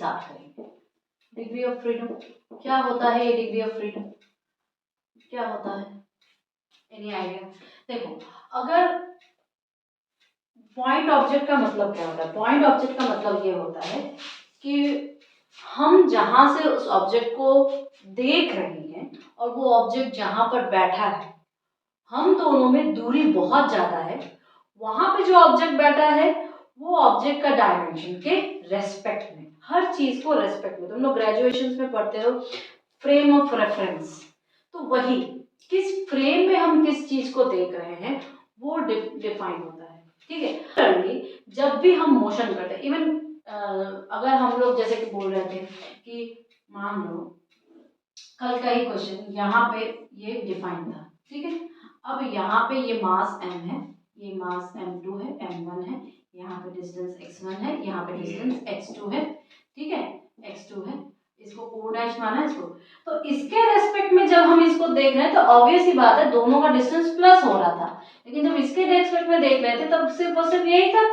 Start करेंगे। Degree of freedom क्या होता है? ये डिग्री ऑफ फ्रीडम क्या होता है? Any idea? देखो, अगर पॉइंट ऑब्जेक्ट का मतलब क्या होता है? पॉइंट ऑब्जेक्ट का मतलब ये होता है कि हम जहां से उस ऑब्जेक्ट को देख रहे हैं और वो ऑब्जेक्ट जहां पर बैठा है, हम दोनों में दूरी बहुत ज्यादा है। वहां पे जो ऑब्जेक्ट बैठा है वो ऑब्जेक्ट का डायमेंशन के रेस्पेक्ट में, हर चीज को रेस्पेक्ट में, तुम लोग ग्रेजुएशन में पढ़ते हो फ्रेम ऑफ रेफरेंस, तो वही किस फ्रेम में हम किस चीज को देख रहे हैं वो डिफाइन होता है। ठीक है, जब भी हम मोशन करते हैं, इवन अगर हम लोग जैसे कि बोल रहे थे कि मान लो कल का ही क्वेश्चन यहाँ पे ये डिफाइन था, ठीक है। अब यहाँ पे ये मास m है, ये मास m2 है, m1 है, यहाँ पे डिस्टेंस x1 है, यहाँ पे डिस्टेंस x2 है, ठीक है, x2 है, इसको o डैश माना इसको। तो इसके रेस्पेक्ट में जब हम इसको देख रहे हैं तो ऑब्वियस ही बात है दोनों का डिस्टेंस प्लस हो रहा था, लेकिन जब इसके रेस्पेक्ट में देख रहे थे तब सिर्फ और सिर्फ यही था।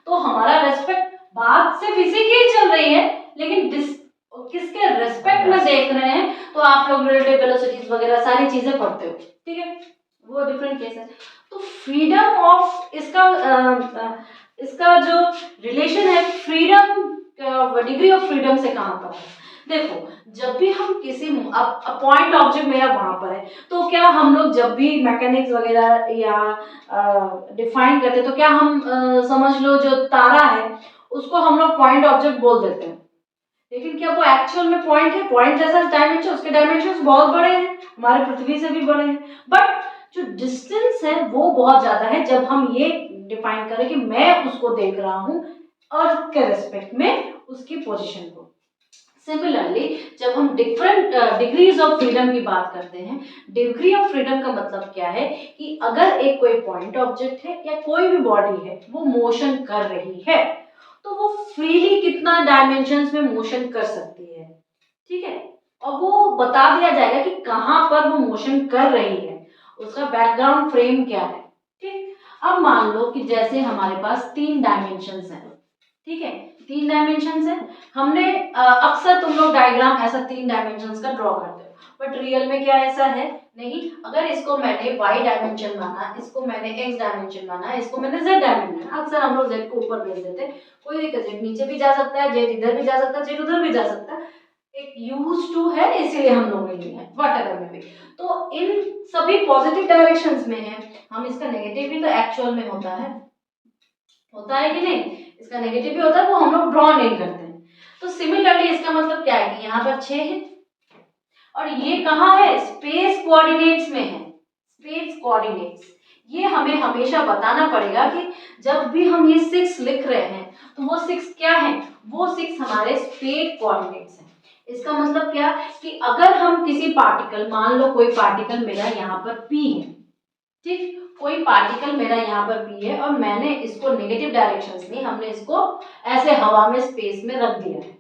तो हमारा रेस्पेक्ट बात सिर्फ इसी की चल रही है, लेकिन किसके रेस्पेक्ट में देख रहे हैं, तो आप लोग रिलेटिव वेलोसिटीज वगैरह सारी चीजें पढ़ते हो, ठीक है, वो डिफरेंट केस है। तो फ्रीडम ऑफ इसका जो रिलेशन है फ्रीडम, डिग्री ऑफ फ्रीडम से कहां पर है? देखो, जब भी हम किसी पॉइंट ऑब्जेक्ट मेरा वहां पर है, तो क्या हम लोग जब भी मैकेनिक्स वगैरह या डिफाइन करते तो क्या हम समझ लो जो तारा है उसको हम लोग पॉइंट ऑब्जेक्ट बोल देते हैं, लेकिन क्या वो एक्चुअल में पॉइंट है? पॉइंट जैसा डायमेंशन, उसके डायमेंशंस बहुत बड़े हैं, हमारे पृथ्वी से भी बड़े हैं, बट जो डिस्टेंस है वो बहुत ज्यादा है जब हम ये डिफाइन करें कि मैं उसको देख रहा हूं अर्थ के रेस्पेक्ट में उसकी पोजीशन को। सिमिलरली जब हम डिफरेंट डिग्रीज ऑफ फ्रीडम की बात करते हैं, डिग्री ऑफ फ्रीडम का मतलब क्या है कि अगर एक कोई पॉइंट ऑब्जेक्ट है या कोई भी बॉडी है वो मोशन कर रही है, तो वो फ्रीली कितना डायमेंशंस में मोशन कर सकती है, ठीक है, और वो बता दिया जाएगा कि कहां पर वो मोशन कर रही है, उसका बैकग्राउंड फ्रेम क्या है, ठीक। अब मान लो कि जैसे हमारे पास 3 डायमेंशंस हैं, ठीक है, 3 डायमेंशंस है, हमने अक्सर तुम लोग डायग्राम ऐसा 3 डायमेंशंस का ड्रॉ करते हो, बट रियल में क्या ऐसा है? नहीं। अगर इसको मैंने y डायमेंशन माना, इसको मैंने x डायमेंशन माना, इसको मैंने z डायमेंशन, अक्सर हम लोग z को ऊपर भेज देते, कोई दिक्कत नहीं, नीचे भी जा सकता है, z इधर भी जा सकता है, z उधर भी जा सकता है, एक यूज टू है इसीलिए हम लोग नहीं है, व्हाटएवर में भी। तो इन सभी पॉजिटिव डायरेक्शंस में है, हम इसका नेगेटिव भी तो एक्चुअल में होता है कि नहीं? इसका नेगेटिव भी होता है, वो हम लोग ड्रॉ नहीं करते हैं। तो सिमिलरली इसका मतलब क्या है कि यहाँ पर 6 है और ये कहाँ है? स्पेस कोऑर्डिनेट्स में है, स्पेस कोऑर्डिनेट्स। ये हमें हमेशा बताना पड़ेगा कि जब भी हम ये 6 लिख रहे हैं तो वो 6 क्या है? वो 6 हमारे स्पेस कोऑर्डिनेट्स हैं। इसका मतलब क्या कि अगर हम किसी पार्टिकल, मान लो कोई पार्टिकल मेरा यहाँ पर P है, ठीक, कोई पार्टिकल मेरा यहाँ पर P है और मैंने इसको नेगेटिव डायरेक्शंस में, हमने इसको ऐसे हवा में स्पेस में रख दिया है,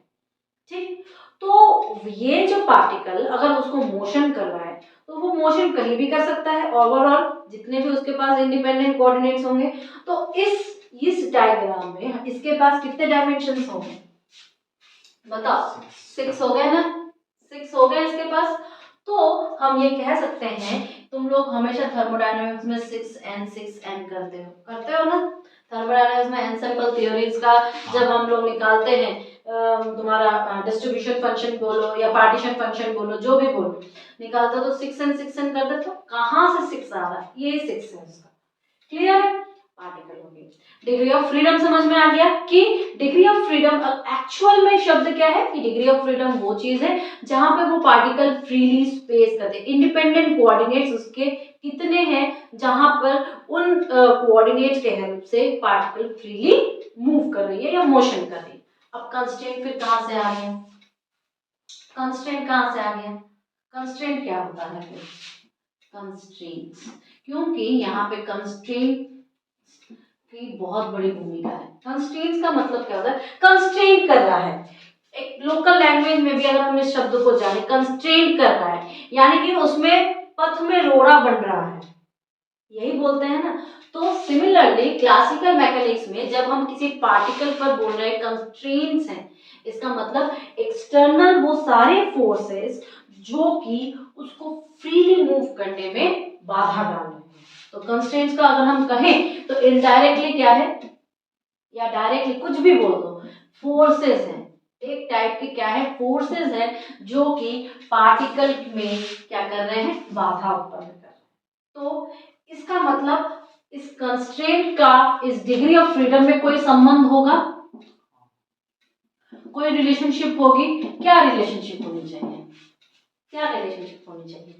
ठीक। तो ये जो पार्टिकल अगर उसको मोशन कर रहा है तो वो मोशन कहीं भी कर सकता है, ओवरऑल जितने भी उसके पास इंडिपेंडेंट कोऑर्डिनेट्स होंगे। तो इस डायग्राम में इसके पास कितने डायमेंशंस होंगे बताओ? 6 हो गए ना, 6 हो गए इसके पास। तो हम ये कह सकते हैं, तुम लोग हमेशा थर्मोडायनामिक्स में 6n करते हो ना? थर्मोडायनामिक्स में एनसेंबल थ्योरीज का जब हम लोग निकालते हैं, तुम्हारा डिस्ट्रीब्यूशन फंक्शन बोलो या पार्टीशन फंक्शन बोलो, जो भी बोलो, निकालते हो तो 6n करते हो। कहाँ से 6 आ रहा है? ये 6 है उसका, क्लियर है? पार्टिकल हो गई। डिग्री ऑफ फ्रीडम समझ में आ गया कि डिग्री ऑफ फ्रीडम एक्चुअल में शब्द क्या है कि डिग्री ऑफ फ्रीडम वो चीज है जहां पे वो पार्टिकल फ्रीली स्पेस करते हैं, इंडिपेंडेंट कोऑर्डिनेट्स उसके कितने हैं जहां पर उन कोऑर्डिनेट्स के हेल्प से पार्टिकल फ्रीली मूव कर रही है या मोशन कर रही है। अब कंस्ट्रेंट फिर कहां से आ गया? कंस्ट्रेंट कहां से आ गया? कंस्ट्रेंट क्या होता है फिर? कंस्ट्रेंट्स, क्योंकि यहाँ पे कंस्ट्रेंट की बहुत बड़ी भूमिका है। कंस्ट्रेंट्स का मतलब क्या होता है? कंस्ट्रेंट कर रहा है। एक लोकल लैंग्वेज में भी अगर हम इस शब्द को जाने, कंस्ट्रेंट कर रहा है यानी कि उसमें पथ में रोड़ा बन रहा है, यही बोलते हैं ना। तो सिमिलरली क्लासिकल मैकेनिक्स में जब हम किसी पार्टिकल पर बोल रहे हैं कंस्ट्रेंट्स हैं, इसका मतलब एक्सटर्नल वो सारे फोर्सेस जो कि उसको फ्रीली मूव करने में बाधा डाल रहे हैं। तो कंस्ट्रेंट्स का अगर हम कहें तो इनडायरेक्टली क्या है या डायरेक्टली कुछ भी बोल दो, फोर्सेस हैं, एक टाइप के क्या है फोर्सेस हैं जो कि पार्टिकल में क्या कर रहे हैं, बाधा उत्पन्न कर रहे हैं। तो इसका मतलब इस कंस्ट्रेंट का इस डिग्री ऑफ फ्रीडम में कोई संबंध होगा, कोई रिलेशनशिप होगी। क्या रिलेशनशिप होनी चाहिए, क्या रिलेशनशिप होनी चाहिए?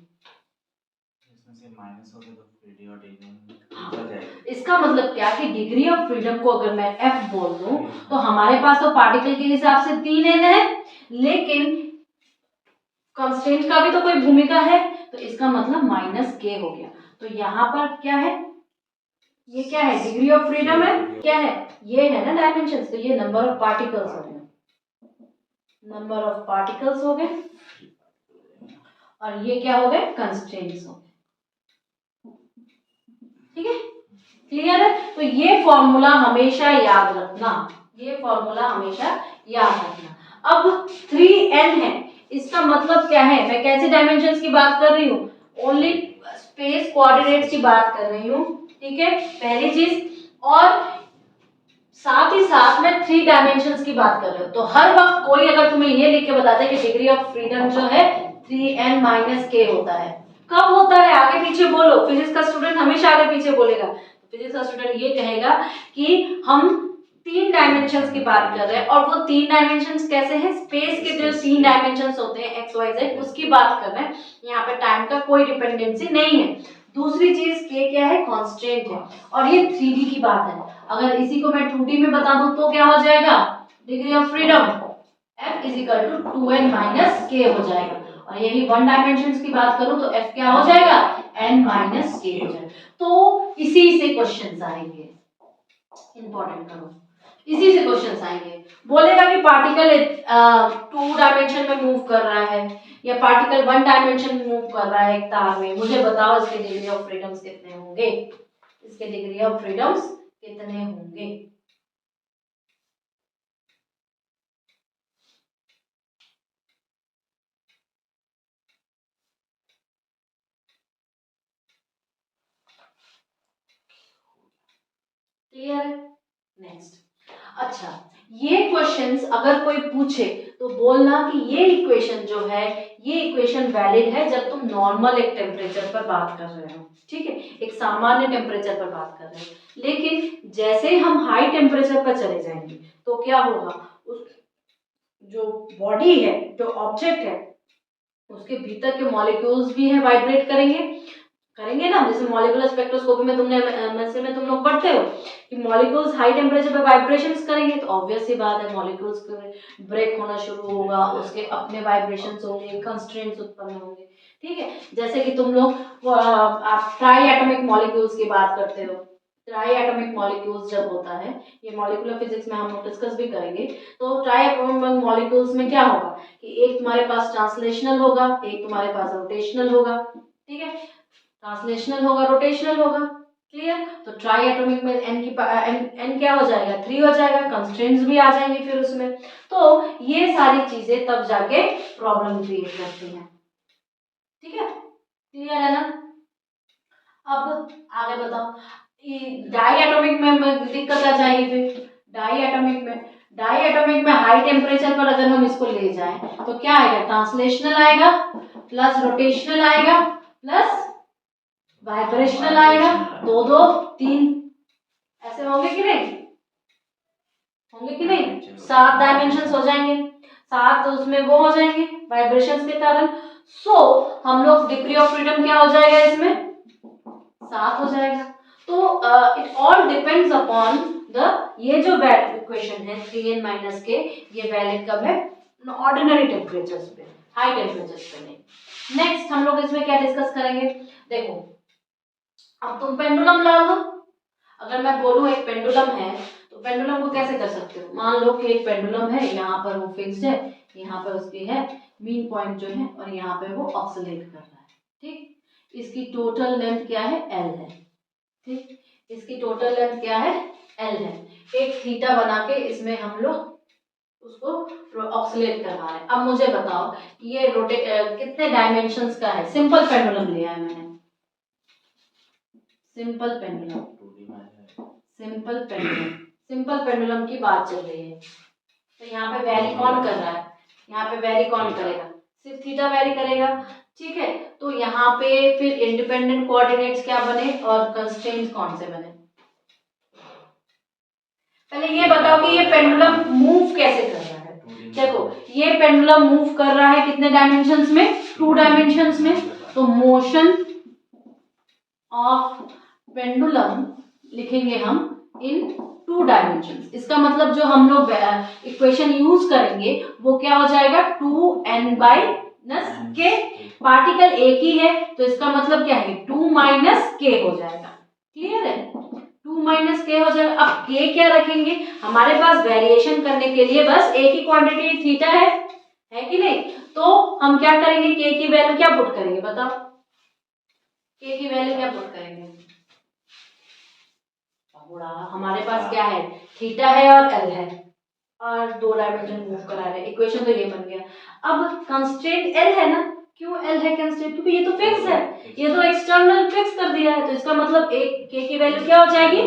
इसमें से माइनस हो गया तो फ्रीडी और डिग्री इसका मतलब क्या कि डिग्री ऑफ फ्रीडम को अगर मैं F बोल दूं तो हमारे पास तो पार्टिकल के हिसाब से 3n है, लेकिन कंस्ट्रेंट का भी तो कोई भूमिका है, तो इसका मतलब -k हो गया। तो यहाँ पर क्या है, ये क्या है, डिग्री ऑफ फ्रीडम है, क्या है, ये है ना डायमेंशंस, तो ये नंबर ऑफ पार्टिकल्स हो गए, नंबर ऑफ पार्टिकल्स हो गए, और ये क्या हो गए, कंस्ट्रेंट्स हो गए। ठीक है, क्लियर है? तो ये फॉर्मूला हमेशा याद रखना, ये फॉर्मूला हमेशा याद रखना। अब 3n है, इसका मतलब क्या है, मैं कैसे डायमेंशंस की बात कर रही हूँ, ओनली स्पेस कोऑर्डिनेट्स की बात कर रही हूँ। ठीक है, पहली चीज, और साथ ही साथ मैं 3 डायमेंशंस की बात कर रही हूँ। तो हर वक्त कोई अगर तुम्हें ये लिख के बताता है कि डिग्री ऑफ फ्रीडम जो है 3n - k होता है, कब होता है, आगे पीछे बोलो, फिजिक्स का स्टूडेंट हमेशा आगे पीछे बोलेगा। फिजिक्स का स्टूडेंट ये कहेगा कि हम 3 डायमेंशंस की बात कर रहे हैं, और वो 3 डायमेंशंस कैसे हैं, स्पेस के जो 3 डायमेंशंस होते हैं एक्स वाई जेड, उसकी बात कर रहे हैं। यहाँ पे टाइम का कोई डिपेंडेंसी नहीं है। दूसरी चीज के क्या है, कांस्टेंट है, और ये 3D की बात है। अगर इसी को मैं 2D में बता दूं तो क्या हो जाएगा, degree of freedom F = 2n - k हो जाएगा। और यही 1 डायमेंशंस की बात करूं तो F क्या हो जाएगा, n - k हो जाएगा। तो इसी से क्वेश्चंस आएंगे, इंपॉर्टेंट करो, इसी से क्वेश्चंस आएंगे। बोलेगा कि पार्टिकल 2 डायमेंशन में मूव कर रहा है, या पार्टिकल 1 डायमेंशन में मूव कर रहा है एक तार में, मुझे बताओ इसके डिग्री ऑफ फ्रीडम्स कितने होंगे, इसके डिग्री ऑफ फ्रीडम्स कितने होंगे। क्लियर है? नेक्स्ट, अच्छा, ये क्वेश्चंस अगर कोई पूछे तो बोलना कि ये इक्वेशन जो है, ये इक्वेशन वैलिड है जब तुम नॉर्मल एक टेम्परेचर पर बात कर रहे हो। ठीक है, एक सामान्य टेम्परेचर पर बात कर रहे हो, लेकिन जैसे ही हम हाई टेम्परेचर पर चले जाएंगे तो क्या होगा, उस जो बॉडी है, जो ऑब्जेक्ट है, उसके भीतर के मॉलिक्यूल्स भी है वाइब्रेट करेंगे, करेंगे ना। जैसे मॉलिक्यूलर स्पेक्ट्रोस्कोपी में तुमने एमएससी में तुम लोग पढ़ते हो कि मॉलिक्यूल्स हाई टेम्परेचर पे वाइब्रेशंस करेंगे, तो ऑब्वियस सी बात है मॉलिक्यूल्स ब्रेक होना शुरू होगा, उसके अपने वाइब्रेशंस होंगे, कंस्ट्रेंट्स उत्पन्न होंगे। ठीक है, जैसे कि तुम लोग आप ट्राई एटॉमिक मॉलिक्यूल्स की बात करते हो, ट्राई एटॉमिक मॉलिक्यूल्स जब होता है, ये मॉलिक्यूलर फिजिक्स में हम लोग डिस्कस भी करेंगे। तो ट्राई एटॉमिक मॉलिक्यूल्स में क्या होगा कि एक तुम्हारे पास ट्रांसलेशनल होगा, एक तुम्हारे पास रोटेशनल होगा। ठीक है, ट्रांसलेशनल होगा, रोटेशनल होगा। क्लियर? तो ट्राई एटॉमिक में n क्या हो जाएगा, 3 हो जाएगा, कंस्ट्रेंट्स भी आ जाएंगे फिर उसमें। तो ये सारी चीजें तब जाके प्रॉब्लम क्रिएट करती हैं। ठीक है, क्लियर है ना? अब आगे बताओ, डाई एटॉमिक में दिक्कत आ जाएगी। फिर डाई एटॉमिक में हाई टेम्परेचर पर अगर हम इसको ले जाएं तो क्या आएगा, ट्रांसलेशनल आएगा प्लस रोटेशनल आएगा प्लस वाइब्रेशनल आएगा, 2 2 3, ऐसे होंगे कि नहीं, होंगे कि नहीं, 7 डायमेंशंस हो जाएंगे, 7 उसमें वो हो जाएंगे वाइब्रेशंस के कारण। सो हम लोग डिग्री ऑफ फ्रीडम क्या हो जाएगा, इसमें 7 हो जाएगा। तो it all depends upon the, ये जो इक्वेशन है 3n - k, ये वैलिड कब है, ऑर्डिनरी टेम्परेचर्स पे, हाई टेम्परेचर्स पे नहीं। नेक्स्ट हम लोग इसमें क्या डिस्कस करेंगे, देखो अब तुम पेंडुलम ला दो। अगर मैं बोलूं एक पेंडुलम है, तो पेंडुलम को कैसे कर सकते हो, मान लो कि एक पेंडुलम है, यहाँ पर वो फिक्स्ड है, यहाँ पर उसकी है मीन पॉइंट जो है, और यहाँ पे वो ऑक्सिलेट कर रहा है। ठीक, इसकी टोटल लेंथ क्या है, L है। ठीक, इसकी टोटल लेंथ क्या है, एल है। एक थीटा बना के इसमें हम लोग उसको ऑक्सीलेट करवा रहे हैं। अब मुझे बताओ ये कितने डायमेंशंस का है। सिंपल पेंडुलम लिया है मैंने, सिंपल पेंडुलम, 2D में है। सिंपल पेंडुलम, सिंपल पेंडुलम की बात चल रही है। तो यहाँ पे वैरी कौन कर रहा है, यहाँ पे वैरी कौन करेगा, सिर्फ थीटा वैरी करेगा। ठीक है, तो यहाँ पे फिर इंडिपेंडेंट कोऑर्डिनेट्स क्या बने और कंस्ट्रेंट्स कौन से बने। पहले ये बताओ कि ये पेंडुलम मूव कैसे कर रहा है। देखो ये पेंडुलम मूव कर रहा है कितने डायमेंशंस में, 2 डायमेंशंस में। तो मोशन ऑफ पेंडुलम लिखेंगे हम इन 2 डायमेंशंस। इसका मतलब जो हम लोग इक्वेशन यूज करेंगे वो क्या हो जाएगा, 2n/k। पार्टिकल एक ही है तो इसका मतलब क्या है, 2 - k हो जाएगा। क्लियर है, 2 - k हो जाएगा। अब k क्या रखेंगे, हमारे पास वेरिएशन करने के लिए बस एक ही क्वांटिटी थीटा है कि नहीं। तो हम क्या करेंगे, k की वैल्यू क्या पुट करेंगे बताओ, k की वैल्यू क्या पुट करेंगे। हमारे पास क्या है, थीटा है और एल है और 2 डायमेंशन मूव करा रहे हैं। इक्वेशन तो ये बन गया। अब कंस्ट्रेंट एल है ना, क्यों एल है कंस्ट्रेंट, क्योंकि ये तो फिक्स है, ये तो एक्सटर्नल फिक्स कर दिया है। तो इसका मतलब एक k की वैल्यू क्या हो जाएगी,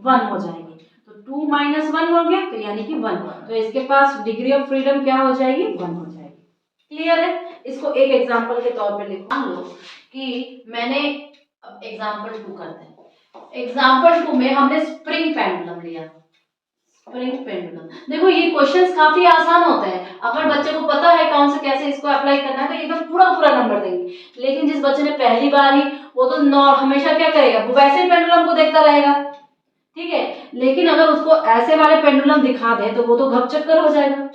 1 हो जाएगी। तो 2 - 1 हो गया तो यानी कि 1। तो इसके पास डिग्री ऑफ फ्रीडम क्या हो जाएगी, 1 हो जाएगी। क्लियर है, इसको एक एग्जांपल के तौर पे लिखो। मान लो कि मैंने, अब एग्जांपल 2 करते हैं। एग्जांपल 2 में हमने स्प्रिंग पेंडुलम लिया, स्प्रिंग पेंडुलम। देखो ये क्वेश्चंस काफी आसान होते हैं, अगर बच्चे को पता है कौन से कैसे इसको अप्लाई करना है तो एकदम पूरा नंबर देंगे। लेकिन जिस बच्चे ने पहली बार ही, वो तो हमेशा क्या करेगा, वो वैसे ही पेंडुलम को देखता रहेगा। ठीक है, लेकिन अगर उसको ऐसे वाले पेंडुलम दिखा दे तो वो तो घपचक्कर हो जाएगा।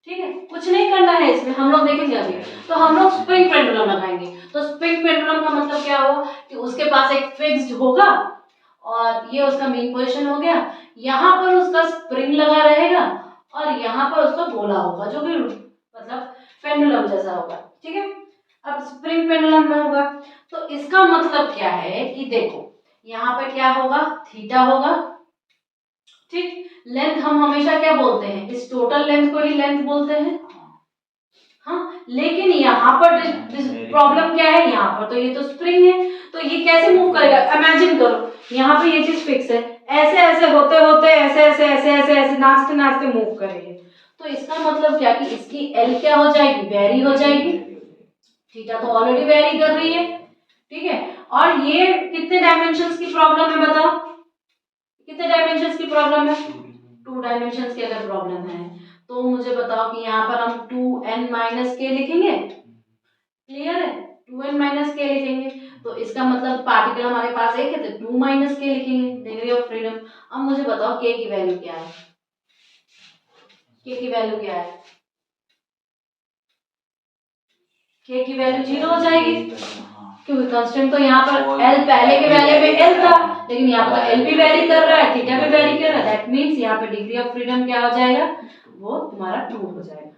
ठीक है, कुछ नहीं करना है इसमें, हम लोग देखेंगे अभी। तो हम लोग स्प्रिंग पेंडुलम लगाएंगे। तो स्प्रिंग पेंडुलम का मतलब क्या हुआ कि उसके पास एक फिक्स्ड होगा और ये उसका मेन पोजीशन हो गया, यहाँ पर उसका स्प्रिंग लगा रहेगा और यहाँ पर उसका गोला होगा जो भी मतलब पेंडुलम जैसा होगा। ठीक है, अब स्प्रिंग पेंडुलम में होगा तो इसका मतलब क्या है कि देखो यहाँ पे क्या होगा, थीटा होगा। ठीक, लेंथ हम हमेशा क्या बोलते हैं, इस टोटल लेंथ को ही लेंथ बोलते हैं। हाँ, लेकिन यहाँ पर प्रॉब्लम क्या है, यहाँ पर तो ये तो स्प्रिंग है तो ये कैसे मूव करेगा। इमेजिन करो यहाँ पे ये चीज फिक्स है, ऐसे ऐसे होते होते ऐसे ऐसे ऐसे ऐसे ऐसे नाचते नाचते मूव करेगी। तो इसका मतलब क्या कि इसकी एल क्या हो जाएगी, वेरी हो जाएगी। थीटा तो ऑलरेडी वेरी कर रही है। ठीक है, और ये कितने डायमेंशंस की प्रॉब्लम है बताओ, कितने डायमेंशंस की प्रॉब्लम है, 2 डायमेंशंस की अगर प्रॉब्लम है तो मुझे बताओ कि यहाँ पर हम 2n - k लिखेंगे। क्लियर है, 2n - k लिखेंगे तो इसका मतलब पार्टिकल हमारे पास एक है तो 2 - k लिखेंगे, डिग्री ऑफ फ्रीडम। अब मुझे बताओ k की वैल्यू क्या है, k की वैल्यू क्या है, k की वैल्यू 0 हो जाएगी क्योंकि कांस्टेंट तो यहाँ पर l पहले के वैल्यू में l था, लेकिन यहाँ पर तो l भी वेरी कर रहा है, थीटा भी वेरी कर रहा है। दैट मींस यहाँ पे डिग्री ऑफ फ्रीडम क्या हो जाएगा, वो तुम्हारा 2 हो जाएगा।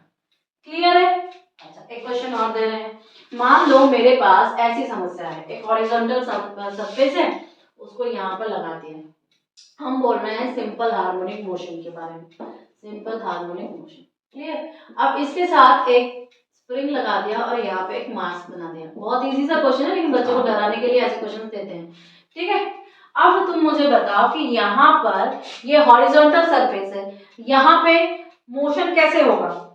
क्लियर है। अच्छा, एक क्वेश्चन और दे रहे हैं। मान लो मेरे पास ऐसी समस्या है, एक हॉरिजॉन्टल सरफेस है, उसको यहाँ पर लगा दिया। हम बोल रहे हैं सिंपल हार्मोनिक मोशन के बारे में, सिंपल हार्मोनिक मोशन। क्लियर, अब इसके साथ एक स्प्रिंग लगा दिया और यहाँ पे एक मास बना दिया। बहुत इजी सा क्वेश्चन है, लेकिन बच्चों को डराने के लिए ऐसे क्वेश्चन देते हैं। ठीक है, अब तुम मुझे बताओ कि यहाँ पर ये हॉरिजॉन्टल सरफेस है, यहाँ पे मोशन कैसे होगा,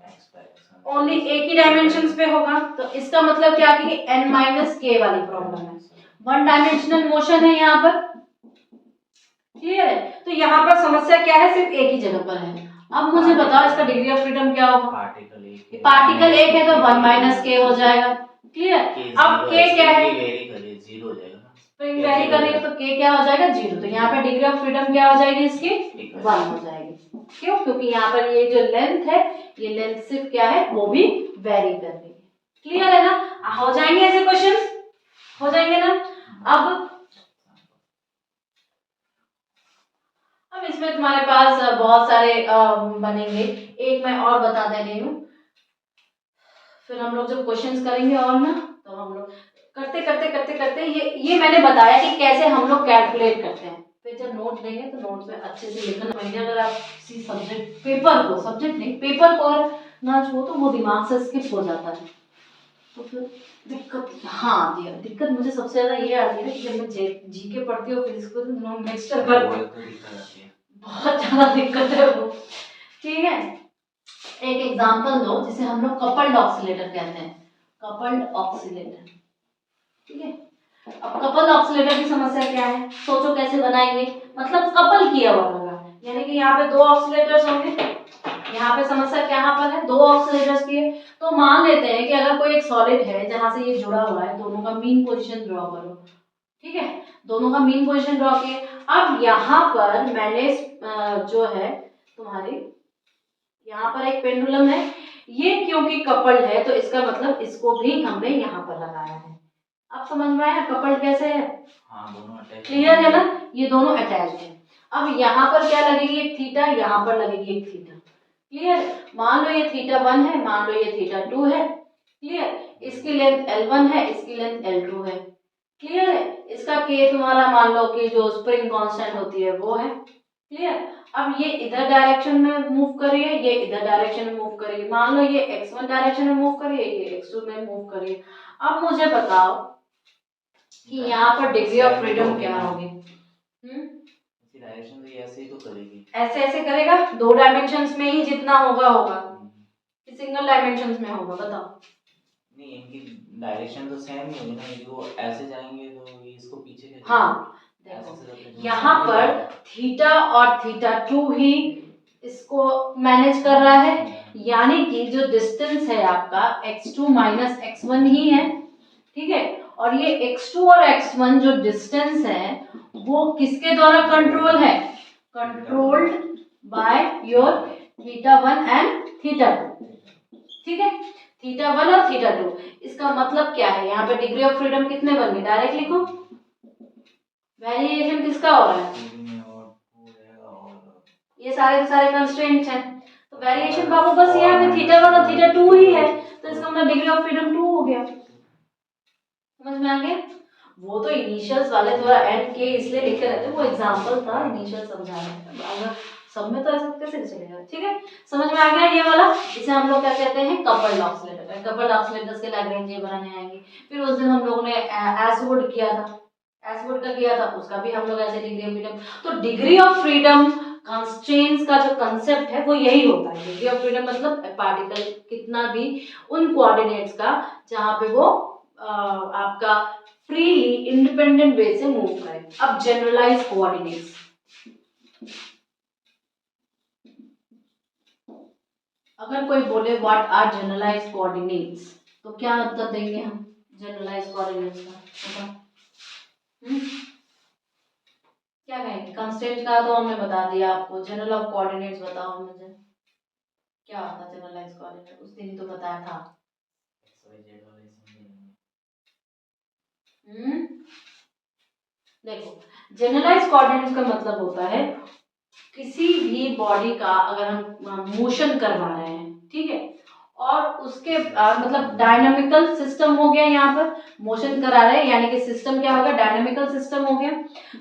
ओनली एक ही डायमेंशंस पे होगा। तो इसका मतलब क्या कि n - k वाली प्रॉब्लम है, 1 डायमेंशनल मोशन है यहाँ पर। क्लियर है, तो यहाँ पर समस्या क्या है, सिर्फ एक ही जगह पर है। अब मुझे बताओ इसका डिग्री ऑफ फ्रीडम क्या होगा, पार्टिकल एक है तो 1 - k हो जाएगा। क्लियर, अब k क्या है, जीरो हो जाएगा ना, स्प्रिंग वेरी कर रही है तो k क्या हो जाएगा, 0। तो यहाँ पर डिग्री ऑफ फ्रीडम क्या हो जाएगी इसकी, 1 हो जाएगी। क्यों, क्योंकि यहाँ पर ये जो लेंथ है, ये लेंथ सिर्फ क्या है, वो भी वेरी कर रही है। क्लियर है ना, हो जाएंगे ऐसे क्वेश्चंस, हो जाएंगे ना। अब इसमें तुम्हारे पास बहुत सारे बनेंगे, एक मैं और बता दे रही हूँ, फिर हम लोग जब क्वेश्चंस करेंगे और ना तो हम लोग करते करते करते करते ये मैंने बताया कि कैसे हम लोग कैलकुलेट करते हैं। फिर जब नोट देंगे तो नोट में अच्छे से लिखना। महीने अगर आप किसी सब्जेक्ट पेपर को, सब्जेक्ट नहीं पेपर को ना छो तो वो दिमाग से स्किप हो जाता है। तो फिर दिक्कत यहाँ आती है। दिक्कत मुझे सबसे ज़्यादा ये आती है कि जब मैं जीके पढ़ती हूँ फिजिक्स को तो मिक्सचर कर बहुत ज़्यादा दिक्कत है वो। ठीक है, एक एग्जांपल दो जिसे हम लोग कपल्ड ऑक्सीलेटर कहते हैं। कपल्ड ऑक्सीलेटर, ठीक है। अब कपल ऑक्सीलेटर की समस्या क्या है, सोचो कैसे बनाएंगे। मतलब कपल किया हुआ होगा, यानी कि यहाँ पे दो ऑक्सीलेटर्स होंगे। यहाँ पे समस्या क्या पर है, दो ऑक्सीलेटर्स की है। तो मान लेते हैं कि अगर कोई एक सॉलिड है जहां से ये जुड़ा हुआ है, दोनों का मीन पोजीशन ड्रॉ करो। ठीक है, दोनों का मीन पोजीशन ड्रॉ किए। अब यहाँ पर मैंने जो है तुम्हारी यहाँ पर एक पेंडुलम है, ये क्योंकि कपल्ड है तो इसका मतलब इसको भी हमने यहाँ पर लगाया है। अब समझ में आया कपल्ड कैसे है? हाँ, दोनों अटैच। क्लियर है ना, ये दोनों अटैच्ड है। अब यहाँ पर क्या लगेगी, एक थीटा, यहाँ पर लगेगी एक थीटा। क्लियर, मान लो ये थीटा 1 है, मान लो ये थीटा 2 है। क्लियर, इसकी लेंथ L1 है, इसकी लेंथ L2 है। क्लियर है, इसका K तुम्हारा मान लो कि जो स्प्रिंग कांस्टेंट होती है वो है। क्लियर, अब ये इधर डायरेक्शन में मूव कर रही है, ये इधर डायरेक्शन में मूव कर रही है। मान लो ये x1 डायरेक्शन में मूव कर रही है, ये x2 में मूव कर रही है। अब मुझे बताओ कि यहाँ पर डिग्री ऑफ फ्रीडम क्या होगी? डायरेक्शन तो ऐसे ही तो करेगी, ऐसे ऐसे करेगा, दो डायमेंशंस में ही जितना होगा होगा कि सिंगल डायमेंशंस में होगा, बताओ। नहीं, इनकी डायरेक्शन तो सेम ही होगी ना, ये वो ऐसे जाएंगे तो ये इसको पीछे के हाँ देखो यहाँ पर थीटा और थीटा 2 ही इसको मैनेज कर रहा है, यानी कि जो डिस्टेंस है आपका x2 माइनस x1 ही है। ठीक है, और ये x2 और x1 जो डिस्टेंस है वो किसके द्वारा कंट्रोल है? Controlled by your theta 1 and theta 2। ठीक है, थीटा 1 और थीटा 2। इसका मतलब क्या है, यहाँ पे डिग्री ऑफ फ्रीडम कितने बन गए, डायरेक्ट लिखो। वेरिएशन किसका हो रहा है? ये सारे के सारे कंस्ट्रेंट्स हैं, तो वेरिएशन बाबू बस यहाँ पे थीटा 1 और थीटा 2 ही है, तो इसका मतलब डिग्री ऑफ फ्रीडम 2 हो गया। समझ में आ गया? वो तो इनिशियल्स वाले थोड़ा एंड के इसलिए लिखे रहते हैं, वो एग्जांपल था, इनिशियल समझा रहे हैं, सब में तो ऐसा कैसे चलेगा। ठीक है, समझ में आ गया ये वाला, इसे हम लोग क्या कहते हैं, कपल्ड ऑक्सीलेटर। कपल्ड ऑक्सीलेटर्स के लैग्रेंज ये बनाने आएंगे। फिर उस दिन हम लोगों ने एसवुड किया था, एसवुड का किया था, उसका भी हम लोग ऐसे डिग्री ऑफ फ्रीडम। तो डिग्री ऑफ फ्रीडम कंस्ट्रेंट्स का जो कंसेप्ट है वो यही होता है। डिग्री ऑफ फ्रीडम मतलब पार्टिकल कितना भी उन कोऑर्डिनेट्स का जहां पे वो आपका फ्रीली इंडिपेंडेंट वे से मूव करे। अब जनरलाइज कोऑर्डिनेट्स, अगर कोई बोले व्हाट आर जनरलाइज कोऑर्डिनेट्स तो क्या उत्तर देंगे हम जनरलाइज कोऑर्डिनेट्स का? क्या कहेंगे? कंस्ट्रेंट का तो हमने बता दिया आपको, जनरल ऑफ कोऑर्डिनेट्स बताओ मुझे क्या होता है जनरलाइज कोऑर्डिनेट, उस दिन ही तो बताया था। देखो जनरलाइज कोऑर्डिनेट्स का मतलब होता है किसी भी बॉडी का अगर हम मोशन करवा रहे हैं, ठीक है, और उसके मतलब डायनामिकल सिस्टम हो गया, यहाँ पर मोशन करा रहे हैं यानी कि सिस्टम क्या होगा, डायनामिकल सिस्टम हो गया।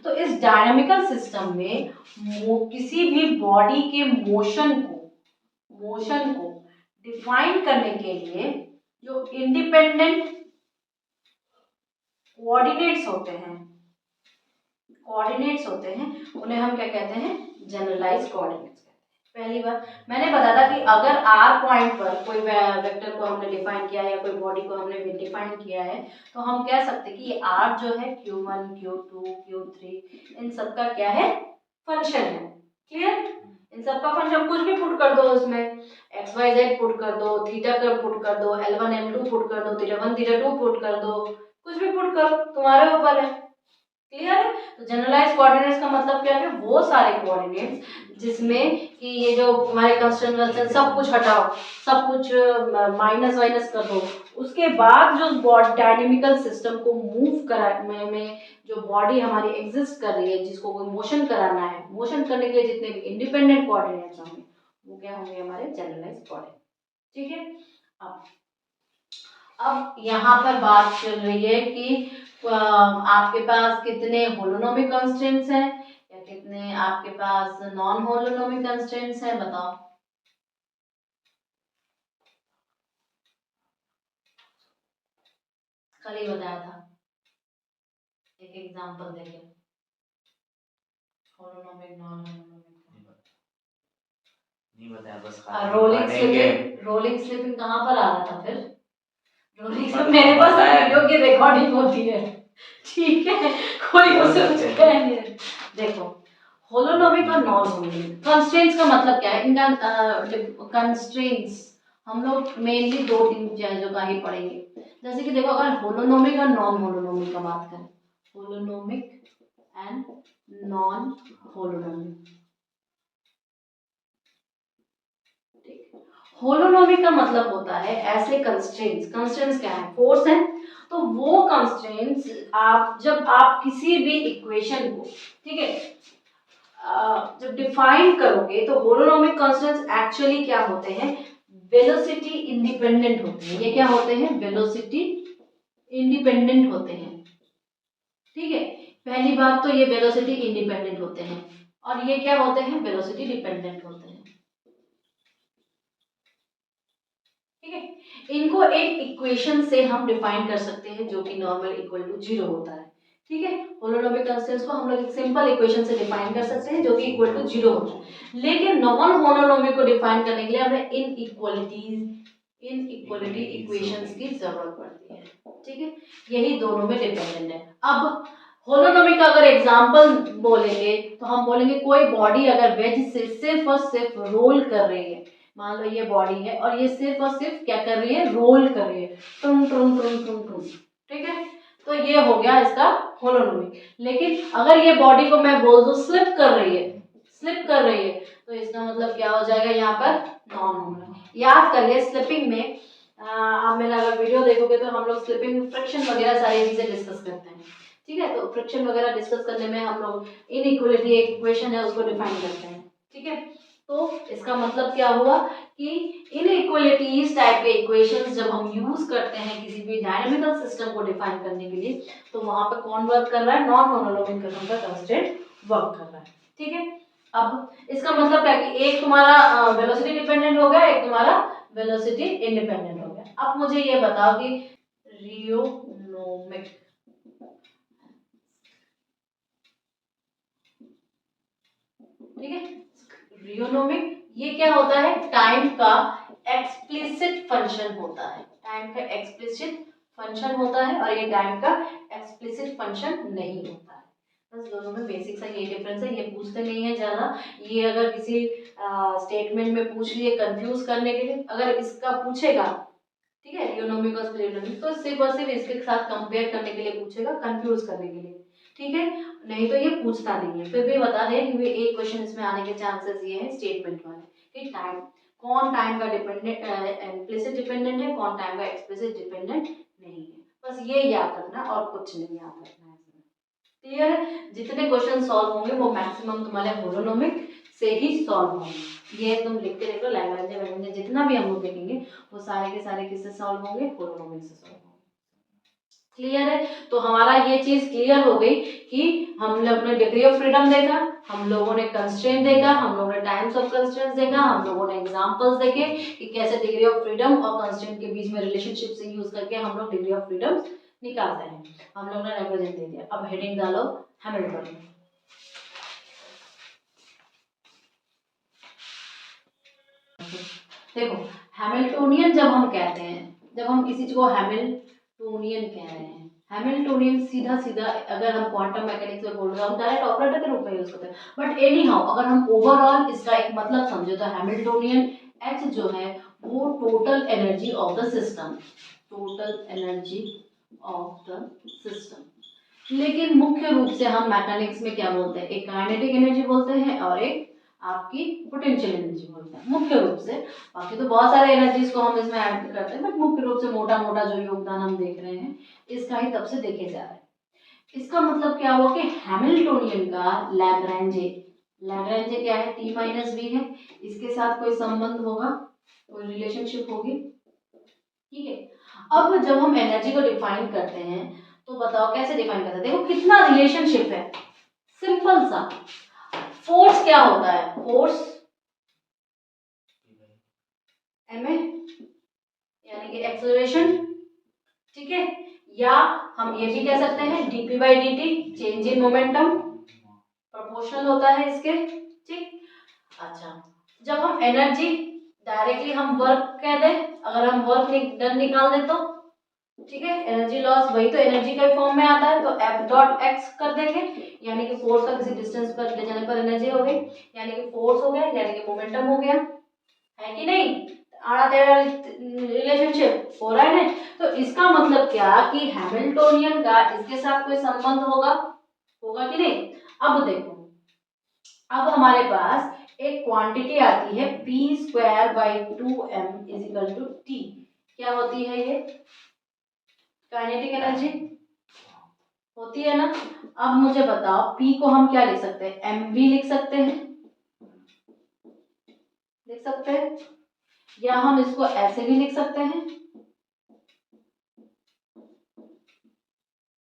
तो इस डायनामिकल सिस्टम में किसी भी बॉडी के मोशन को डिफाइन करने के लिए जो इंडिपेंडेंट कोऑर्डिनेट्स होते हैं उन्हें हम क्या कहते हैं, जनरलाइज कोऑर्डिनेट्स। पहली बार मैंने बताया था कि अगर r पॉइंट पर कोई वेक्टर को हमने डिफाइन किया है या कोई बॉडी को हमने डिफाइन किया है तो हम कह सकते हैं कि ये r जो है q1 q2 q3 इन सब का क्या है, फंक्शन है। क्लियर, इन सब का फंक्शन कुछ भी पुट कर दो, उसमें एक्स वाई जेड पुट कर दो, थीटा कर पुट कर दो, L1 L2 पुट कर दो, थीटा 1 थीटा 2 पुट कर दो, कुछ भी पुट करो, तुम्हारे ऊपर है। क्लियर है, तो जनरलाइज कोऑर्डिनेट्स का मतलब क्या है, वो सारे कोऑर्डिनेट्स जिसमें कि ये जो हमारे कंस्ट्रेंट सब कुछ हटाओ, सब कुछ माइनस वाइनस कर दो, उसके बाद जो डायनेमिकल सिस्टम को मूव कराने में जो बॉडी हमारी एग्जिस्ट कर रही है, जिसको कोई मोशन कराना है, मोशन करने के लिए जितने भी इंडिपेंडेंट कोऑर्डिनेट्स होंगे वो क्या होंगे, हमारे जनरलाइज कोऑर्डिनेट। ठीक है, अब अब यहाँ पर बात चल रही है कि आपके पास कितने होलोनोमिक कंस्ट्रेंट्स हैं या कितने आपके पास नॉन होलोनोमिक कंस्ट्रेंट्स हैं, बताओ। कल ही बताया था, एक एग्जांपल देके, होलोनोमिक नॉन होलोनोमिक। नहीं बताया, बस रोलिंग स्लिपिंग कहाँ पर आ रहा था फिर? रोलिंग स्लिप मेरे पास वीडियो की रिकॉर्डिंग होती है, ठीक है, कोई उसे कुछ कह नहीं रहा। देखो, होलोनोमिक और नॉन होलोनोमिक कंस्ट्रेंट्स का मतलब क्या है, इनका कंस्ट्रेंट्स हम लोग मेनली 2-3 चीजों का ही पढ़ेंगे। जैसे कि देखो, अगर होलोनोमिक और नॉन होलोनोमिक का बात करें, holonomic and non holonomic, holonomic का मतलब होता है ऐसे कंस्ट्रेंट्स क्या है, फोर्स है, तो वो कंस्ट्रेंट्स जब आप किसी भी इक्वेशन को, ठीक है, जब डिफाइन करोगे, तो होलोनोमिक कंस्ट्रेंट्स एक्चुअली क्या होते हैं, वेलोसिटी इंडिपेंडेंट होते हैं। ये क्या होते हैं, वेलोसिटी इंडिपेंडेंट होते हैं, ठीक है। पहली बात तो ये वेलोसिटी इंडिपेंडेंट होते हैं, और ये क्या होते हैं, वेलोसिटी डिपेंडेंट होते हैं, ठीक है। इनको एक इक्वेशन से हम डिफाइन कर सकते हैं जो कि नॉर्मल इक्वल टू 0 होता है, ठीक है। होलोनोमिक कंस्ट्रेंट्स को हम लोग एक सिंपल इक्वेशन से डिफाइन कर सकते हैं जो कि इक्वल टू 0 होता है। लेकिन नॉन होलोनोमिक को डिफाइन करने के लिए हमें इनइक्वालिटी इक्वेशंस की जरूरत पड़ती है, ठीक है। यही दोनों में डिपेंडेंट है। अब होलोनोमिक का अगर एग्जांपल बोलेंगे तो हम बोलेंगे कोई बॉडी अगर वेज से सिर्फ और सिर्फ रोल कर रही है, मान लो ये बॉडी है और ये सिर्फ और सिर्फ क्या कर रही है, रोल कर रही है, टुम टुम टुम टुम टुम, ठीक है, तो ये हो गया इसका होलोनोमिक। लेकिन अगर ये बॉडी को मैं बोल दूं स्लिप कर रही है, तो इसका मतलब क्या हो जाएगा यहाँ पर, नॉन होलोनोमिक। याद करिए, स्लिपिंग में आप मेरा अगर वीडियो देखोगे तो हम लोग स्लिपिंग में फ्रिक्शन वगैरह सारी चीजें डिस्कस करते हैं, ठीक है। तो फ्रिक्शन वगैरह डिस्कस करने में हम लोग इनइक्वालिटी एक इक्वेशन है उसको डिफाइन करते हैं, ठीक है। तो इसका मतलब क्या हुआ कि इनइक्वालिटीज टाइप के इक्वेशंस जब हम यूज करते हैं किसी भी डायनामिकल सिस्टम को डिफाइन करने के लिए, तो वहां पर कौन वर्क कर रहा है, नॉन होलोनोमिक किस्म का कंस्ट्रेंट वर्क कर रहा है, ठीक है। अब इसका मतलब क्या कि एक तुम्हारा वेलोसिटी डिपेंडेंट हो गया, एक तुम्हारा वेलोसिटी इंडिपेंडेंट हो गया। अब मुझे ये बताओ कि रियोनोमिक, ठीक है, रियोनोमिक ये क्या होता है, टाइम का एक्सप्लिसिट फंक्शन होता है, टाइम का एक्सप्लिसिट फंक्शन होता है, और ये टाइम का एक्सप्लिसिट फंक्शन नहीं होता है। बस दोनों में बेसिक सा ये डिफरेंस है, ये पूछते नहीं है ज़्यादा। ये अगर किसी स्टेटमेंट में पूछ लिए कंफ्यूज करने के लिए, अगर इसका पूछेगा, ठीक है, रियोनोमिक और रियोनोमिक, तो सिर्फ और सिर्फ इसके साथ कंपेयर करने के लिए पूछेगा, कंफ्यूज करने के लिए, ठीक है, नहीं तो ये पूछता नहीं है। फिर भी बता दें कि एक क्वेश्चन इसमें आने के चांसेस ये है स्टेटमेंट वाले कि टाइम, कौन टाइम का डिपेंडेंट इम्प्लिसिट डिपेंडेंट है, कौन टाइम का एक्सप्लिसिट डिपेंडेंट नहीं है। बस ये याद रखना और कुछ नहीं याद रखना है। क्लियर है? जितने क्वेश्चन सॉल्व होंगे वो मैक्सिमम तुम्हारे होलोनोमिक से ही सॉल्व होंगे। ये तुम लिखते देखो, लैग्रेंज जितना भी हम लोग देखेंगे वो सारे के सारे किससे सॉल्व होंगे, होलोनोमिक से सॉल्व होंगे। क्लियर है? तो हमारा ये चीज क्लियर हो गई कि हम लोग ने डिग्री ऑफ फ्रीडम देखा, हम लोगों ने कंस्ट्रेंट देखा, हम लोगों ने टाइम्स ऑफ कंस्ट्रेंट्स देखा, हम लोगों ने एग्जांपल्स देखे कि कैसे डिग्री ऑफ फ्रीडम और कंस्ट्रेंट के बीच में रिलेशनशिप से यूज करके हम लोग डिग्री ऑफ फ्रीडम निकालते हैं। हम लोग ने रिप्रेजेंट दे दिया। अब हेडिंग डालो हैमिल्टन। देखो, हैमिल्टोनियन जब हम कहते हैं, जब हम किसी चीज को हैमिल्टोनियन कह रहे हैं, हैमिल्टोनियन सीधा सीधा अगर हम क्वांटम मैकेनिक्स में बोल रहे हैं हम डायरेक्ट ऑपरेटर के रूप में यूज करते हैं, बट एनी हाउ अगर हम ओवरऑल इसका एक मतलब समझे तो हैमिल्टोनियन एच जो है वो total energy of the system, total energy of the system. लेकिन मुख्य रूप से हम मैकेनिक्स में क्या बोलते हैं, एक काइनेटिक एनर्जी बोलते हैं और एक आपकी पोटेंशियल एनर्जी बोलते हैं मुख्य रूप से। बाकी तो बहुत सारे एनर्जीज को हम इसमें ऐड करते हैं, बट मुख्य रूप से मोटा मोटा जो योगदान हम देख रहे हैं इसका ही तब से देखे जा रहे हैं। इसका मतलब क्या हुआ कि हैमिल्टोनियन का लैग्रेंजे, लैग्रेंजे क्या है, टी माइनस बी है, इसके साथ कोई संबंध होगा, कोई रिलेशनशिप होगी, ठीक है। अब जब हम एनर्जी को डिफाइन करते हैं तो बताओ कैसे डिफाइन करते हैं। देखो कितना रिलेशनशिप है, सिंपल सा। फोर्स क्या होता है, फोर्स एम ए यानी कि एक्सेलरेशन, ठीक है। या हम ये भी कह सकते हैं dp by dt, change in momentum, proportional होता है इसके, ठीक। अच्छा, जब हम एनर्जी डायरेक्टली हम वर्क कह दे, अगर हम वर्क डन निकाल दे तो ठीक है, एनर्जी लॉस वही तो एनर्जी के फॉर्म में आता है, तो F डॉट x कर देंगे, यानी कि फोर्स का किसी डिस्टेंस पर ले जाने पर एनर्जी हो गई, यानी कि फोर्स हो गया, यानी कि मोमेंटम हो गया, है कि नहीं। आड़ा टेढ़ा रिलेशनशिप हो रहा है ना। तो इसका मतलब क्या कि हैमिल्टोनियन का इसके साथ कोई संबंध होगा, होगा कि नहीं। अब देखो, अब हमारे पास एक क्वांटिटी आती है p square by 2m is equal to t। क्या होती है ये, काइनेटिक एनर्जी होती है ना। अब मुझे बताओ p को हम क्या लिख सकते हैं, mv लिख सकते हैं, लिख सकते हैं, या हम इसको ऐसे भी लिख सकते हैं,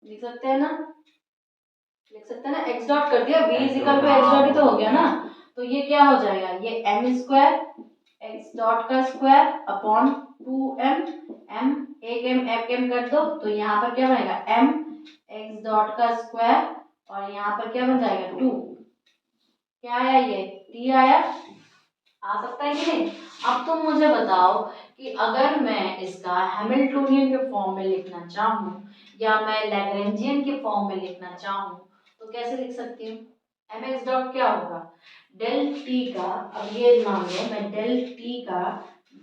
लिख सकते हैं ना, लिख सकते हैं ना। x डॉट कर दिया, v is equal to x dot ही तो हो गया ना। तो ये क्या हो जाएगा, ये m स्क्वायर x डॉट का स्क्वायर अपॉन 2m, m एक m कर दो तो यहाँ पर क्या बनेगा m x डॉट का स्क्वायर, और यहाँ पर क्या बन जाएगा 2, क्या आया ये t आया, आ सकता है कि नहीं। अब तुम मुझे बताओ कि अगर मैं इसका हैमिल्टोनियन के फॉर्म में लिखना चाहूँ या मैं लैग्रेंजियन के फॉर्म में लिखना चाहूँ तो कैसे लिख सकती हूँ। एम एक्स डॉट क्या होगा, डेल टी का, अब ये मान लो मैं डेल टी का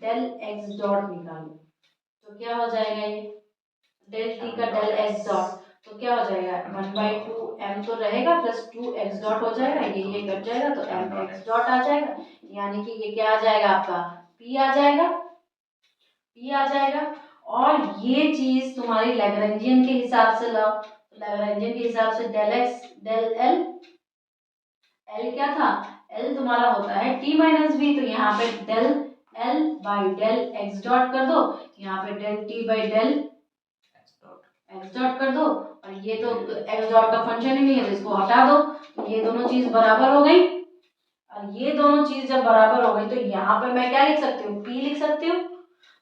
डेल एक्स डॉट निकालूं तो क्या हो जाएगा, ये डेल टी का डेल एक्स डॉट तो क्या हो जाएगा 1/2m तो रहेगा प्लस 2x डॉट हो जाएगा, ये कट जाएगा तो m x डॉट आ जाएगा, यानी कि ये क्या आ जाएगा आपका p आ जाएगा, p आ जाएगा। और ये चीज तुम्हारी लैग्रेंजियन के हिसाब से लाओ, लैग्रेंजियन के हिसाब से del x del l, l क्या था, l तुम्हारा होता है t माइनस v, तो यहाँ पे del l by del x dot कर दो, यहाँ पे del t by del x dot कर दो, और ये तो x डॉट का फंक्शन ही नहीं है तो इसको हटा दो, तो ये दोनों चीज बराबर हो गई। और ये दोनों चीज जब बराबर हो गई तो यहाँ पे मैं क्या लिख सकती हूँ, p लिख सकती हूँ।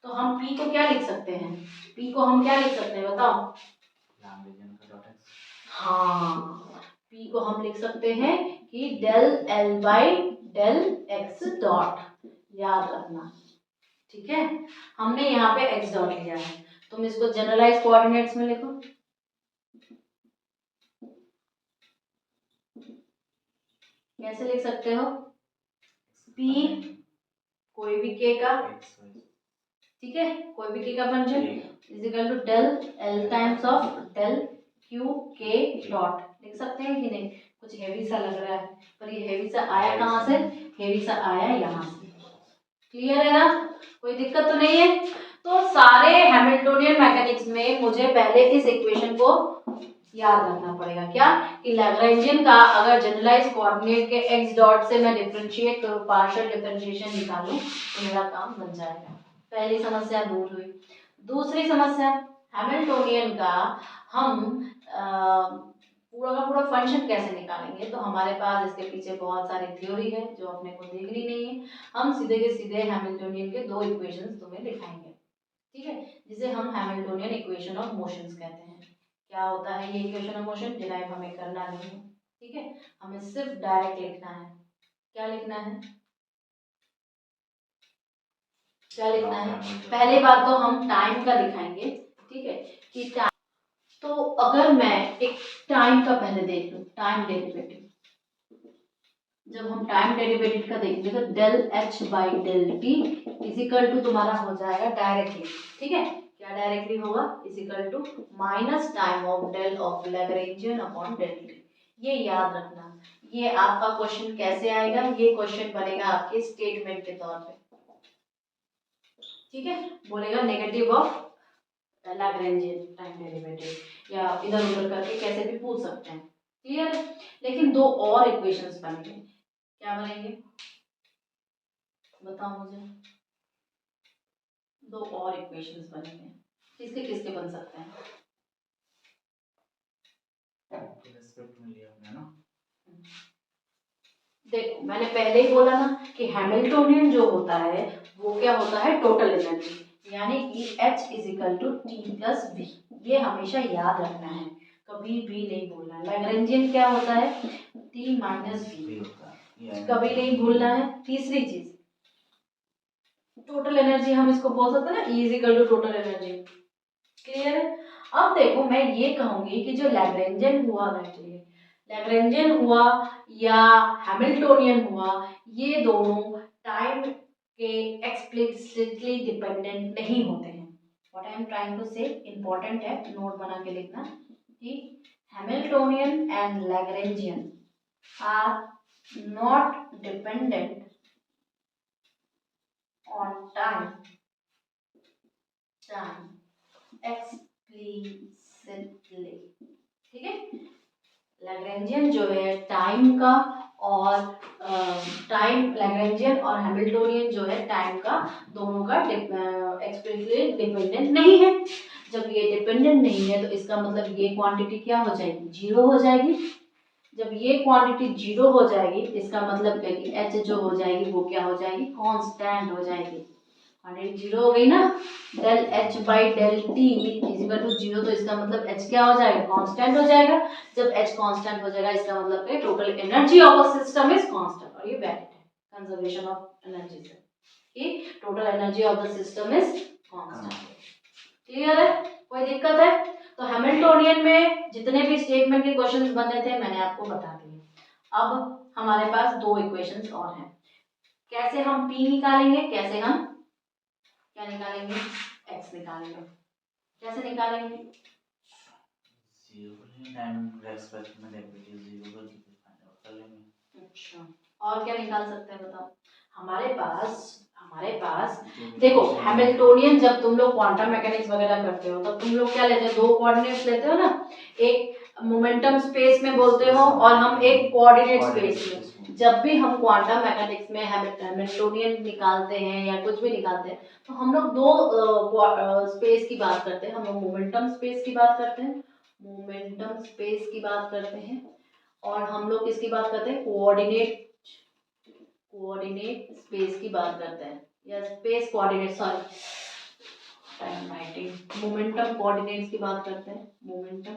तो हम p को क्या लिख सकते हैं, p को हम क्या लिख सकते हैं बताओ। हाँ, p को हम लिख सकते हैं कि del l by del x dot, याद रखना, ठीक है। हमने यहाँ पे x डॉट लिया है, तुम इसको जनरलाइज कोऑर्डिनेट्स में लिखो, कैसे लिख सकते हो, p कोई भी k का, ठीक है, कोई भी k का function is equal to del l times of del q k dot, लिख सकते हैं कि नहीं। कुछ हेवी सा लग रहा है पर ये हेवी सा आया कहाँ से, हेवी सा आया यहाँ से, क्लियर है ना, कोई दिक्कत तो नहीं है। तो सारे हैमिल्टोनियन मैकेनिक्स में मुझे पहले इस इक्वेशन को याद रखना पड़ेगा, क्या कि लैग्रेंजियन का अगर जनरलाइज कोऑर्डिनेट के x डॉट से मैं डिफरेंशिएट करूं, पार्शियल डिफरेंशिएशन निकालूं तो मेरा काम बन जाएगा। पहली समस्या दूर हुई। दूसरी समस्या, हैमिल्टोनियन का हम पूरा का पूरा फंक्शन कैसे निकालेंगे, तो हमारे पास इसके पीछे बहुत सारी थ्योरी है जो अपने को देखनी नहीं है। हम सीधे के सीधे हैमिल्टोनियन के दो इक्वेशंस तुम्हें दिखाएंगे, ठीक है, जिसे हम हैमिल्टोनियन इक्वेशन ऑफ मोशंस कहते हैं। क्या होता है ये इक्वेशन ऑफ मोशन, डिराइव हमें करना नहीं है, ठीक है, हमें सिर्फ डायरेक्ट लिखना है। क्या लिखना है, क्या लिखना है, पहली बात तो हम टाइम का दिखाएंगे, ठीक है, कि टाइम, तो अगर मैं एक टाइम का पहले देख लूं, टाइम डेरिवेटिव, जब हम टाइम डेरिवेटिव का देखेंगे तो del H by del t is equal to तुम्हारा हो जाएगा डायरेक्टली, ठीक है, क्या डायरेक्टली होगा, is equal to minus time of del of Lagrangian upon del t. ये याद रखना, ये आपका क्वेश्चन कैसे आएगा, ये क्वेश्चन बनेगा आपके स्टेटमेंट के तौर पे, ठीक है, बोलेगा negative of Lagrangian time derivative, या इधर उधर करके कैसे भी पूछ सकते हैं, क्लियर। लेकिन दो और इक्वेशंस बनेंगे, क्या बनेंगे बताओ मुझे, दो और इक्वेशंस बनेंगे, किसके किसके बन सकते हैं? रेस्पेक्ट में लिया आपने ना। देखो मैंने पहले ही बोला ना कि हैमिल्टोनियन जो होता है वो क्या होता है, टोटल एनर्जी, यानी कि H is equal to T plus V. ये हमेशा याद रखना है, कभी भी नहीं भूलना है। लैग्रेंजियन क्या होता है, टी माइनस वी, कभी नहीं भूलना है। तीसरी चीज टोटल एनर्जी, हम इसको बोल सकते हैं ना E is equal to total energy. Clear है? अब देखो मैं ये कहूंगी कि जो लैग्रेंजियन हुआ लैग्रेंजियन हुआ या हैमिल्टोनियन हुआ, ये दोनों टाइम के एक्सप्लिसिटली डिपेंडेंट नहीं होते हैं। What I am trying to say, important है, नोट बना के लिखना कि Hamiltonian and Lagrangian are not dependent on time explicitly. ठीक है, लैग्रेंजियन जो है टाइम का और लैग्रेंजियन और हैमिल्टोनियन जो है टाइम का, दोनों का एक्सप्लिसिटली डिपेंडेंट नहीं है। जब ये डिपेंडेंट नहीं है तो इसका मतलब ये क्वांटिटी क्या हो जाएगी, जीरो हो जाएगी। जब ये क्वांटिटी जीरो हो जाएगी इसका मतलब है कि H जो हो जाएगी वो क्या हो जाएगी, कांस्टेंट हो जाएगी। क्वांटिटी जीरो हो गई ना, del H by del t is equal to zero, तो इसका मतलब H क्या हो जाएगा, कांस्टेंट हो जाएगा। जब H कांस्टेंट हो जाएगा इसका मतलब है total energy of a system is constant, और ये वैलिड है कंजर्वेशन ऑफ एनर्जी से, कि total energy of the system is constant. Clear है, कोई दिक्कत है? तो हैमिल्टोनियन में जितने भी स्टेटमेंट के क्वेश्चंस बने थे मैंने आपको बता दिए। अब हमारे पास दो इक्वेशंस और हैं, कैसे हम P निकालेंगे, कैसे हम क्या निकालेंगे, X निकालेंगे। कैसे निकालेंगे, अच्छा, और क्या निकाल सकते हैं बताओ? हमारे पास देखो हैमिल्टोनियन, जब तुम लोग क्वांटम मैकेनिक्स वगैरह करते हो तब तुम लोग क्या लेते हो, दो कोऑर्डिनेट्स लेते हो ना, एक मोमेंटम स्पेस में बोलते हो और हम एक कोऑर्डिनेट स्पेस में। जब भी हम क्वांटम मैकेनिक्स में हैमिल्टोनियन निकालते हैं या कुछ भी निकालते हैं तो हम लोग दो स्पेस की बात करते हैं। हम लोग मोमेंटम स्पेस की बात करते हैं, मोमेंटम स्पेस की बात करते हैं, और हम लोग किसकी बात करते हैं, कोऑर्डिनेट स्पेस की बात करते हैं, या space coordinate, sorry I am writing, momentum coordinates की बात करते हैं, मोमेंटम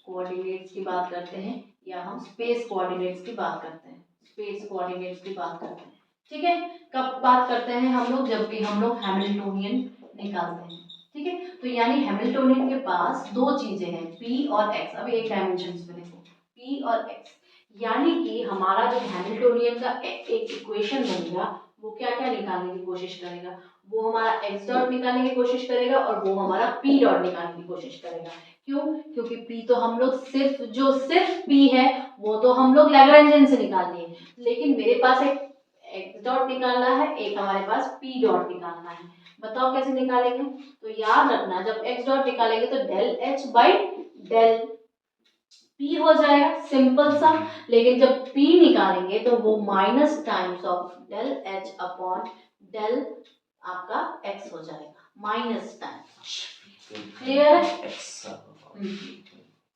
कोऑर्डिनेट्स की बात करते हैं, या हम स्पेस कोऑर्डिनेट्स की बात करते हैं, स्पेस कोऑर्डिनेट्स की बात करते हैं। ठीक है, कब बात करते हैं हम लोग, जब भी हम लोग हैमिल्टोनियन निकालते हैं। ठीक है, तो यानी हैमिल्टोनियन के पास दो चीजें हैं, P और X। अब एक डायमेंशन में देखो, P और X, यानी कि हमारा जो हैमिल्टोनियन का एक इक्वेशन बनेगा वो क्या क्या निकालने की कोशिश करेगा, वो हमारा x डॉट निकालने की कोशिश करेगा और वो हमारा p डॉट निकालने की कोशिश करेगा। क्यों? क्योंकि p तो हम लोग सिर्फ p है वो तो हम लोग लैग्रेंजियन से निकाल लिए, लेकिन मेरे पास एक x डॉट निकालना है, एक हमारे पास p डॉट निकालना है। बताओ कैसे निकालेंगे? तो याद रखना, जब x डॉट निकालेंगे तो del h by del P हो जाएगा, सिंपल सा। लेकिन जब P निकालेंगे तो वो minus times of del H upon del आपका X हो जाएगा, माइनस टाइम्स। क्लियर है?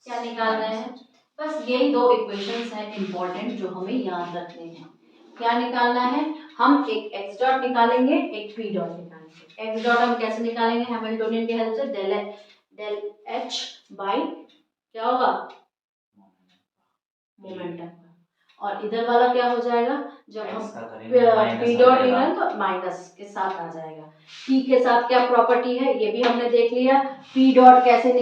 क्या निकाल रहे हैं? बस यही दो इक्वेशंस हैं इंपॉर्टेंट जो हमें याद रखने हैं। क्या निकालना है? हम एक x डॉट निकालेंगे, एक p डॉट निकालेंगे। x डॉट हम कैसे निकालेंगे हैमिल्टोनियन की हेल्प से, डेल h बाई क्या होगा, मोमेंटम, और इधर वाला क्या हो जाएगा, जब हम p डॉट निकालें तो माइनस के साथ आ जाएगा। p के साथ क्या प्रॉपर्टी है ये भी हमने देख लिया, p डॉट कैसे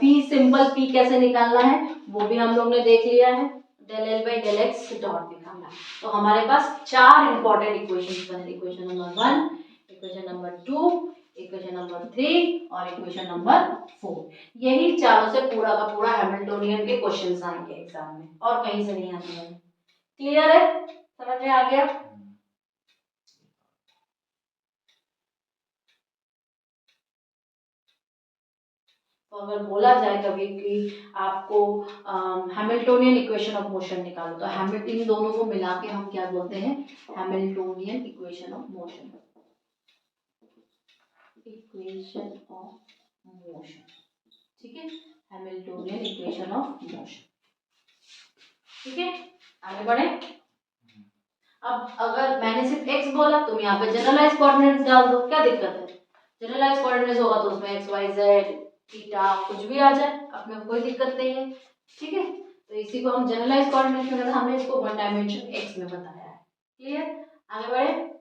p सिंपल p कैसे निकालना है वो भी हम लोग ने देख लिया है, del l by del x dot निकालना। तो हमारे पास चार इंपॉर्टेंट इक्वेशंस बने, equation number 1, equation number 2, equation number 3 और इक्वेशन नंबर 4। यही चारों से पूरा का पूरा हैमिल्टोनियन के क्वेश्चंस आएंगे एग्जाम में, और कहीं से नहीं आते हैं। क्लियर है, समझ में आ गया? तो अगर बोला जाए कभी कि आपको हैमिल्टोनियन इक्वेशन ऑफ मोशन निकालो तो हैमिल्टन दोनों को मिला के हम क्या बोलते हैं, Hamiltonian equation of motion. Equation of motion, ठीक है, हैमिल्टोनियन इक्वेशन ऑफ मोशन, ठीक है। आगे बढ़े। अब अगर मैंने सिर्फ x बोला, तुम यहाँ पे जनरलाइज कोऑर्डिनेट्स डाल दो, क्या दिक्कत है? जनरलाइज कोऑर्डिनेट्स होगा तो उसमें x y z थीटा कुछ भी आ जाए, अपने को कोई दिक्कत नहीं है, ठीक है। तो इसी को हम जनरलाइज कोऑर्डिनेट्स में, हमने इसको वन डायमेंशन x में बताया है, क्लियर। आगे बढ़े।